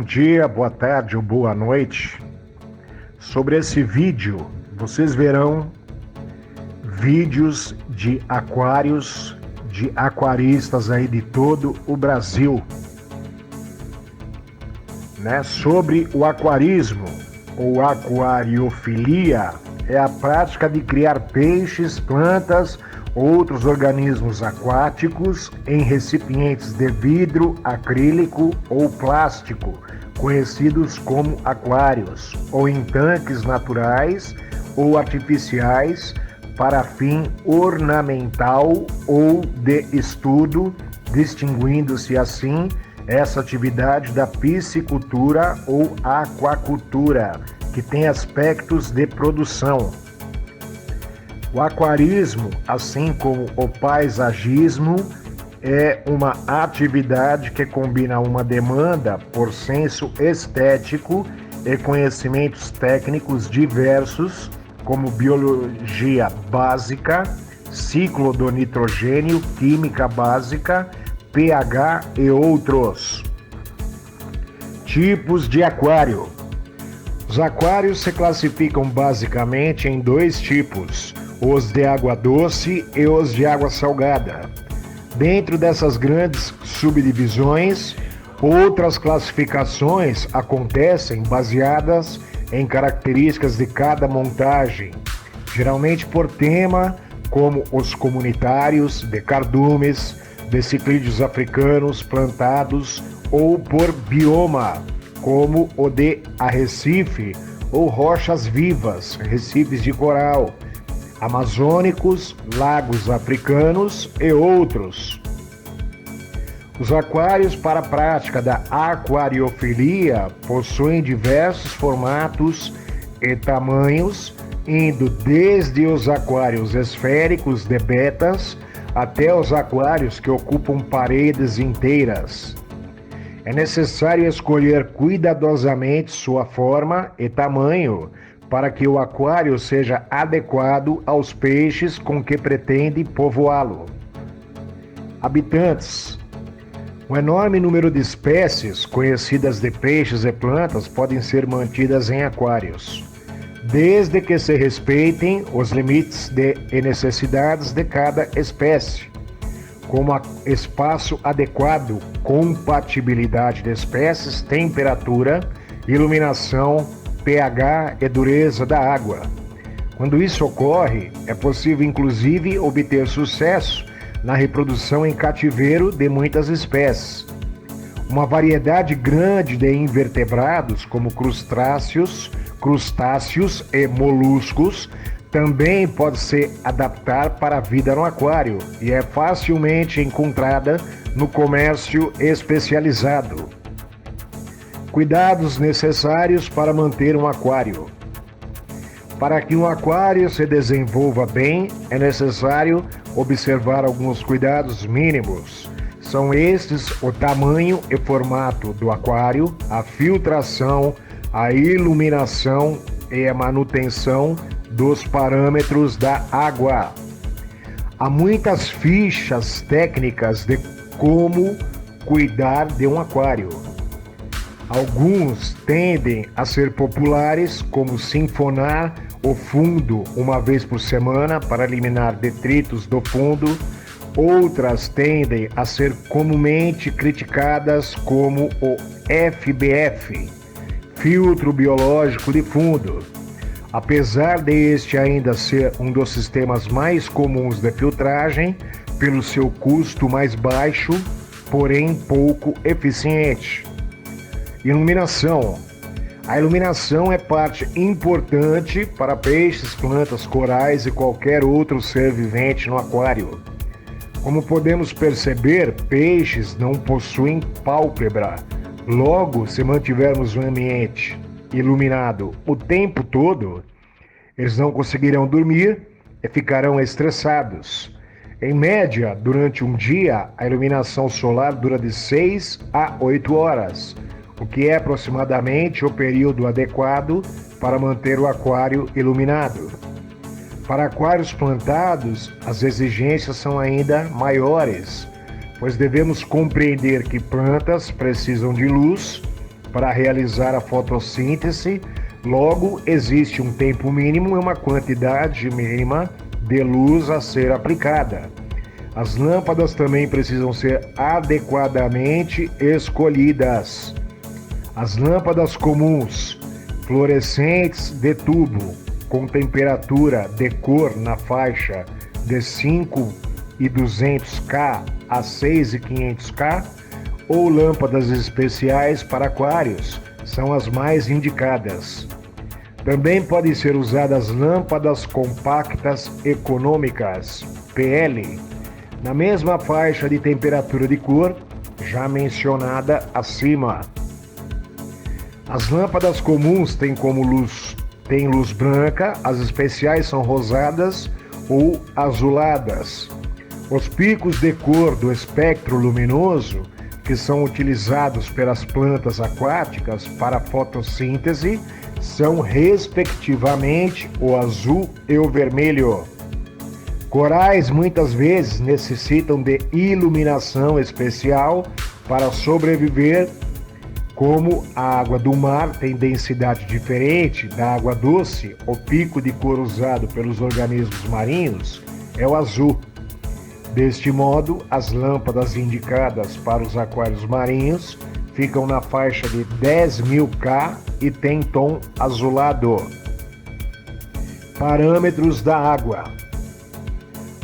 dia, boa tarde ou boa noite. Sobre esse vídeo, vocês verão vídeos de aquários, de aquaristas aí de todo o Brasil, né? Sobre o aquarismo ou aquariofilia, é a prática de criar peixes, plantas, outros organismos aquáticos em recipientes de vidro, acrílico ou plástico, conhecidos como aquários, ou em tanques naturais ou artificiais para fim ornamental ou de estudo, distinguindo-se assim essa atividade da piscicultura ou aquacultura, que tem aspectos de produção. O aquarismo, assim como o paisagismo, é uma atividade que combina uma demanda por senso estético e conhecimentos técnicos diversos, como biologia básica, ciclo do nitrogênio, química básica, pH e outros. Tipos de aquário. Os aquários se classificam basicamente em dois tipos: os de água doce e os de água salgada. Dentro dessas grandes subdivisões, outras classificações acontecem baseadas em características de cada montagem, geralmente por tema, como os comunitários, de cardumes, de ciclídeos africanos plantados, ou por bioma, como o de arrecife ou rochas vivas, recifes de coral, amazônicos, lagos africanos e outros. Os aquários para a prática da aquariofilia possuem diversos formatos e tamanhos, indo desde os aquários esféricos de betas até os aquários que ocupam paredes inteiras. É necessário escolher cuidadosamente sua forma e tamanho para que o aquário seja adequado aos peixes com que pretende povoá-lo. Habitantes. Um enorme número de espécies conhecidas de peixes e plantas podem ser mantidas em aquários, desde que se respeitem os limites e necessidades de cada espécie, como espaço adequado, compatibilidade de espécies, temperatura, iluminação, pH e dureza da água. Quando isso ocorre, é possível inclusive obter sucesso na reprodução em cativeiro de muitas espécies. Uma variedade grande de invertebrados, como crustáceos e moluscos, também pode se adaptar para a vida no aquário e é facilmente encontrada no comércio especializado. Cuidados necessários para manter um aquário. Para que um aquário se desenvolva bem, é necessário observar alguns cuidados mínimos. São estes o tamanho e formato do aquário, a filtração, a iluminação e a manutenção dos parâmetros da água. Há muitas fichas técnicas de como cuidar de um aquário. Alguns tendem a ser populares, como sinfonar o fundo uma vez por semana para eliminar detritos do fundo. Outras tendem a ser comumente criticadas, como o FBF, filtro biológico de fundo. Apesar de este ainda ser um dos sistemas mais comuns de filtragem, pelo seu custo mais baixo, porém pouco eficiente. Iluminação. A iluminação é parte importante para peixes, plantas, corais e qualquer outro ser vivente no aquário. Como podemos perceber, peixes não possuem pálpebra. Logo, se mantivermos um ambiente iluminado o tempo todo, eles não conseguirão dormir e ficarão estressados. Em média, durante um dia, a iluminação solar dura de 6 a 8 horas, o que é aproximadamente o período adequado para manter o aquário iluminado. Para aquários plantados, as exigências são ainda maiores, pois devemos compreender que plantas precisam de luz para realizar a fotossíntese, logo existe um tempo mínimo e uma quantidade mínima de luz a ser aplicada. As lâmpadas também precisam ser adequadamente escolhidas. As lâmpadas comuns, fluorescentes de tubo, com temperatura de cor na faixa de 5.200K a 6.500K, ou lâmpadas especiais para aquários, são as mais indicadas. Também podem ser usadas lâmpadas compactas econômicas, PL, na mesma faixa de temperatura de cor já mencionada acima. As lâmpadas comuns têm luz branca, as especiais são rosadas ou azuladas. Os picos de cor do espectro luminoso, que são utilizados pelas plantas aquáticas para fotossíntese, são respectivamente o azul e o vermelho. Corais muitas vezes necessitam de iluminação especial para sobreviver. Como a água do mar tem densidade diferente da água doce, o pico de cor usado pelos organismos marinhos é o azul. Deste modo, as lâmpadas indicadas para os aquários marinhos ficam na faixa de 10.000K e têm tom azulado. Parâmetros da água.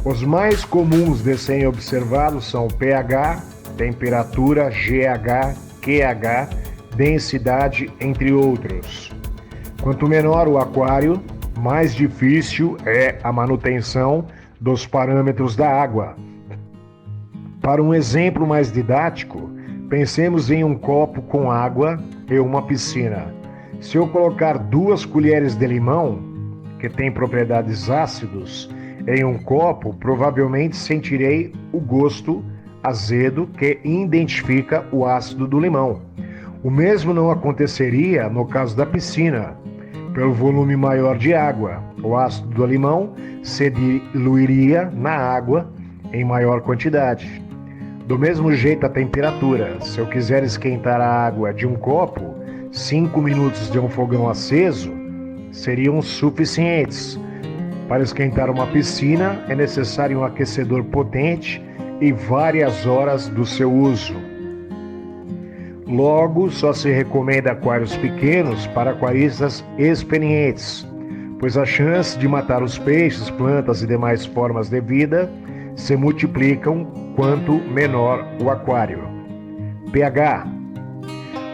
Os mais comuns de serem observados são o pH, temperatura, GH, QH, densidade, entre outros. Quanto menor o aquário, mais difícil é a manutenção dos parâmetros da água. Para um exemplo mais didático, pensemos em um copo com água e uma piscina. Se eu colocar 2 colheres de limão, que tem propriedades ácidos, em um copo, provavelmente sentirei o gosto azedo que identifica o ácido do limão. O mesmo não aconteceria no caso da piscina. Pelo volume maior de água, o ácido do limão se diluiria na água em maior quantidade. Do mesmo jeito, a temperatura. Se eu quiser esquentar a água de um copo, 5 minutos de um fogão aceso seriam suficientes. Para esquentar uma piscina, é necessário um aquecedor potente e várias horas do seu uso. Logo, só se recomenda aquários pequenos para aquaristas experientes, pois a chance de matar os peixes, plantas e demais formas de vida se multiplicam quanto menor o aquário. pH.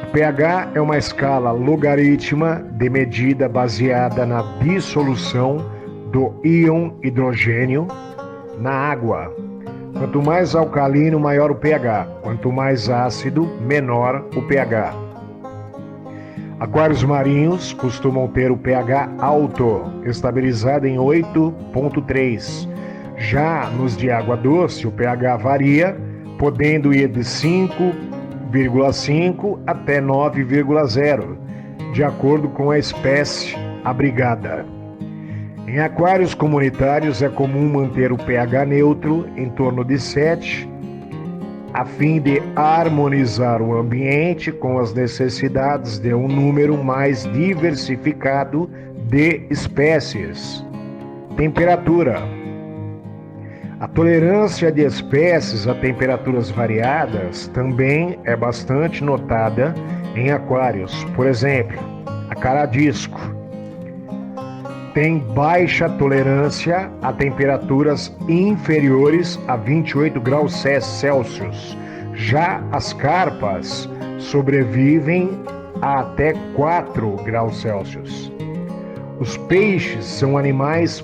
O pH é uma escala logarítmica de medida baseada na dissolução do íon hidrogênio na água. Quanto mais alcalino, maior o pH. Quanto mais ácido, menor o pH. Aquários marinhos costumam ter o pH alto, estabilizado em 8,3. Já nos de água doce, o pH varia, podendo ir de 5,5 até 9,0, de acordo com a espécie abrigada. Em aquários comunitários é comum manter o pH neutro em torno de 7, a fim de harmonizar o ambiente com as necessidades de um número mais diversificado de espécies. Temperatura. A tolerância de espécies a temperaturas variadas também é bastante notada em aquários. Por exemplo, a caradisco tem baixa tolerância a temperaturas inferiores a 28 graus Celsius. Já as carpas sobrevivem a até 4 graus Celsius. Os peixes são animais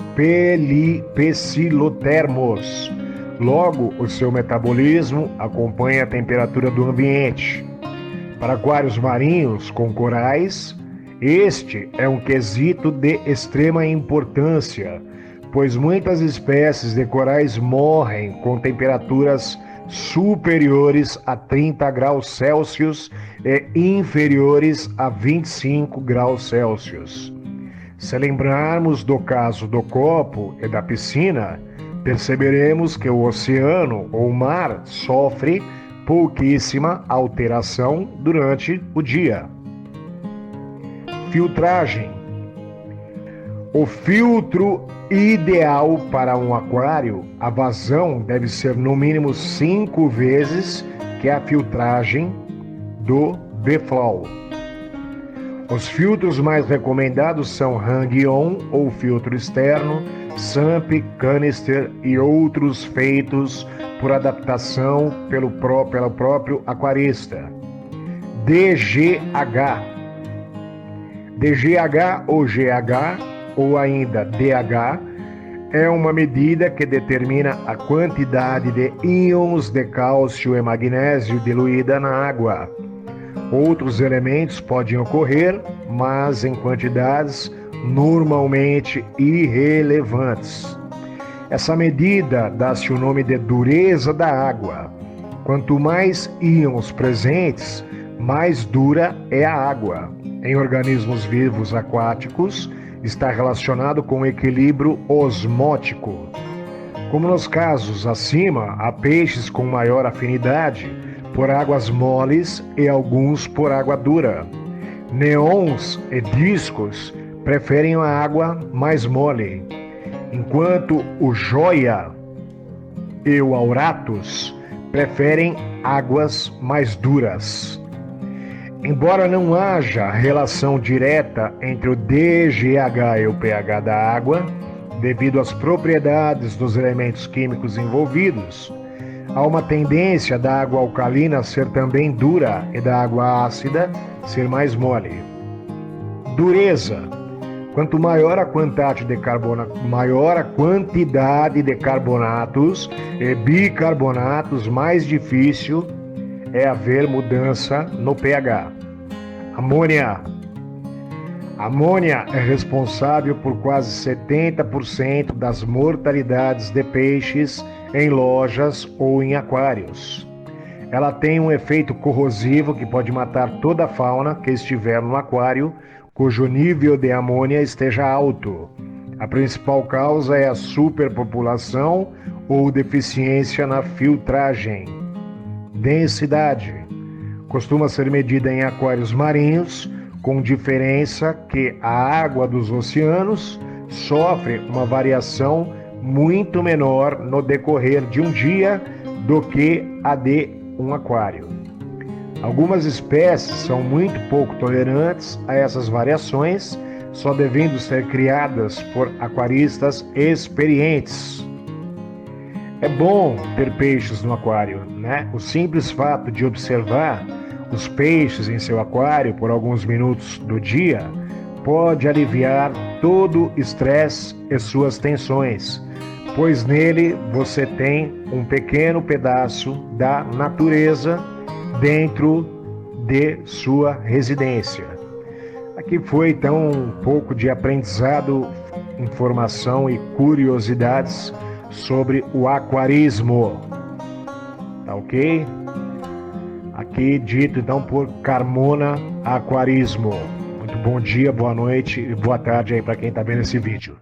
pecilotermos. Logo, o seu metabolismo acompanha a temperatura do ambiente. Para aquários marinhos com corais, este é um quesito de extrema importância, pois muitas espécies de corais morrem com temperaturas superiores a 30 graus Celsius e inferiores a 25 graus Celsius. Se lembrarmos do caso do copo e da piscina, perceberemos que o oceano ou mar sofre pouquíssima alteração durante o dia. filtragem. O filtro ideal para um aquário, a vazão deve ser no mínimo 5 vezes que a filtragem do B-Flow. Os filtros mais recomendados são Hang-On ou filtro externo, Sump, Canister e outros feitos por adaptação pelo próprio aquarista. DGH. DGH ou GH ou ainda DH é uma medida que determina a quantidade de íons de cálcio e magnésio diluída na água. Outros elementos podem ocorrer, mas em quantidades normalmente irrelevantes. Essa medida dá-se o nome de dureza da água. Quanto mais íons presentes, mais dura é a água. Em organismos vivos aquáticos, está relacionado com o equilíbrio osmótico. Como nos casos acima, há peixes com maior afinidade por águas moles e alguns por água dura. Neons e discos preferem a água mais mole, enquanto o joia e o auratus preferem águas mais duras. Embora não haja relação direta entre o DGH e o pH da água, devido às propriedades dos elementos químicos envolvidos, há uma tendência da água alcalina ser também dura e da água ácida ser mais mole. Dureza. Quanto maior a quantidade de carbonatos e bicarbonatos, mais difícil é haver mudança no pH. Amônia. Amônia é responsável por quase 70% das mortalidades de peixes em lojas ou em aquários. Ela tem um efeito corrosivo que pode matar toda a fauna que estiver no aquário cujo nível de amônia esteja alto. A principal causa é a superpopulação ou deficiência na filtragem. Densidade. Costuma ser medida em aquários marinhos, com diferença que a água dos oceanos sofre uma variação muito menor no decorrer de um dia do que a de um aquário. Algumas espécies são muito pouco tolerantes a essas variações, só devendo ser criadas por aquaristas experientes. É bom ter peixes no aquário, né? O simples fato de observar os peixes em seu aquário por alguns minutos do dia pode aliviar todo o estresse e suas tensões, pois nele você tem um pequeno pedaço da natureza dentro de sua residência. Aqui foi então um pouco de aprendizado, informação e curiosidades sobre o aquarismo. Tá ok? Aqui dito então por Carmona Aquarismo. Muito bom dia, boa noite e boa tarde aí para quem tá vendo esse vídeo.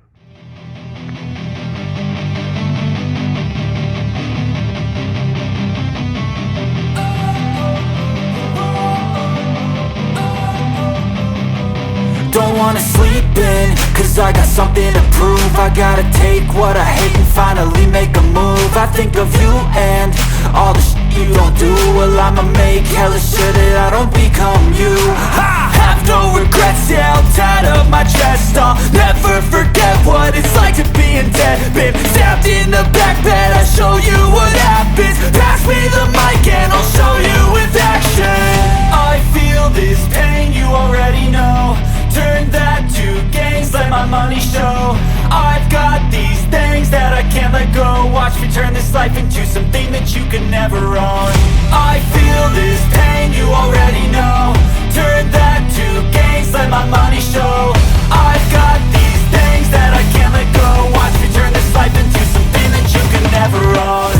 Don't wanna sleep in, cause I got something to prove. I gotta take what I hate and finally make a move. I think of you and all the shit you don't do. Well, I'ma make hella sure that I don't become you. I have no regrets, yeah, I'll tie up my chest. I'll never forget what it's like to be in debt. Been stabbed in the back bed, I'll show you what happens. Pass me the mic and I'll show you with action. I feel this pain, you already know. Turn that to gains, let my money show. I've got these things that I can't let go. Watch me turn this life into something that you could never own. I feel this pain, you already know. Turn that to gains, let my money show. I've got these things that I can't let go. Watch me turn this life into something that you could never own.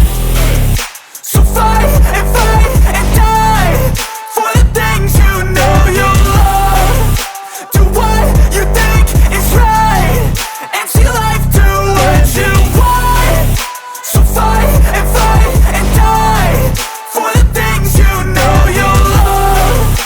So fight and die for the things you know you love. Do what you think is right and see life do what you want. So fight and die for the things you know you love.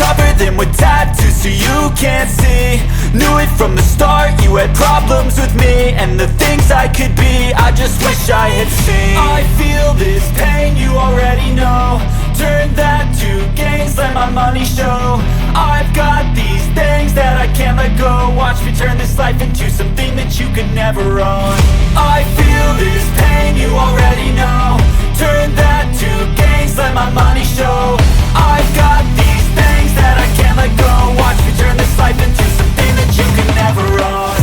cover them with tattoos so you can't see. Knew it from the start, you had problems with me and the things I could be, I just wish I had seen. I feel this pain, you already know. Turn that to gains, let my money show. I've got these things that I can't let go. Watch me turn this life into something that you could never own. I feel this pain, you already know. Turn that to gains, let my money show. I've got these things that I can't let go. Watch me turn this life into something that you could never own.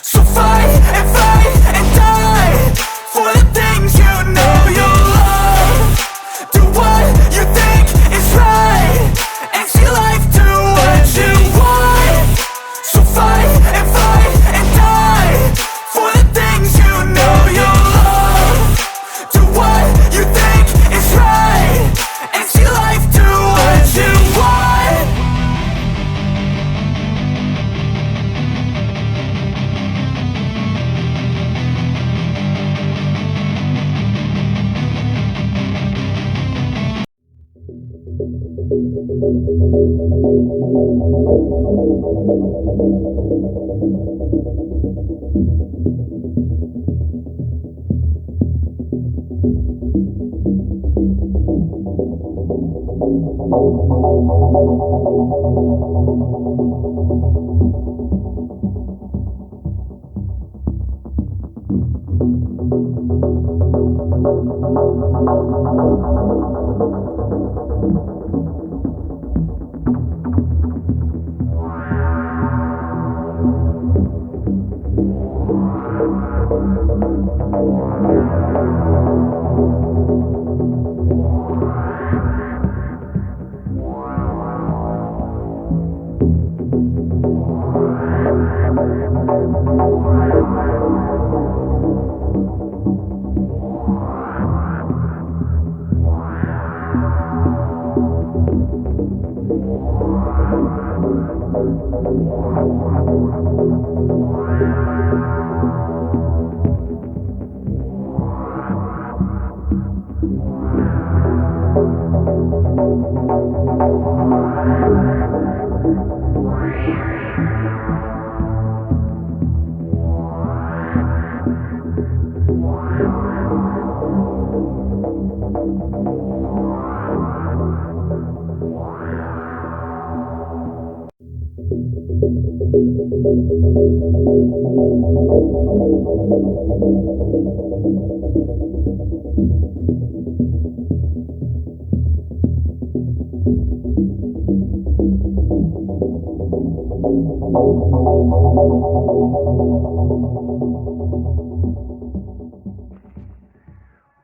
So fight and die for the things you know you love. Do what you think is right and see life do what you want. So fight and die for the things you know you love. Do what you think is right and see life do what you want.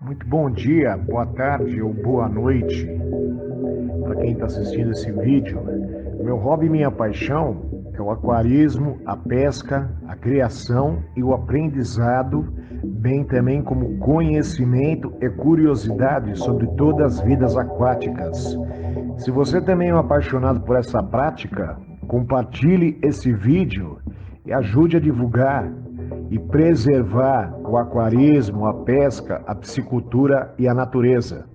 Muito bom dia, boa tarde ou boa noite para quem está assistindo esse vídeo. Meu hobby e minha paixão é o aquarismo, a pesca, a criação e o aprendizado, bem também como conhecimento e curiosidade sobre todas as vidas aquáticas. Se você também é um apaixonado por essa prática, compartilhe esse vídeo e ajude a divulgar e preservar o aquarismo, a pesca, a piscicultura e a natureza.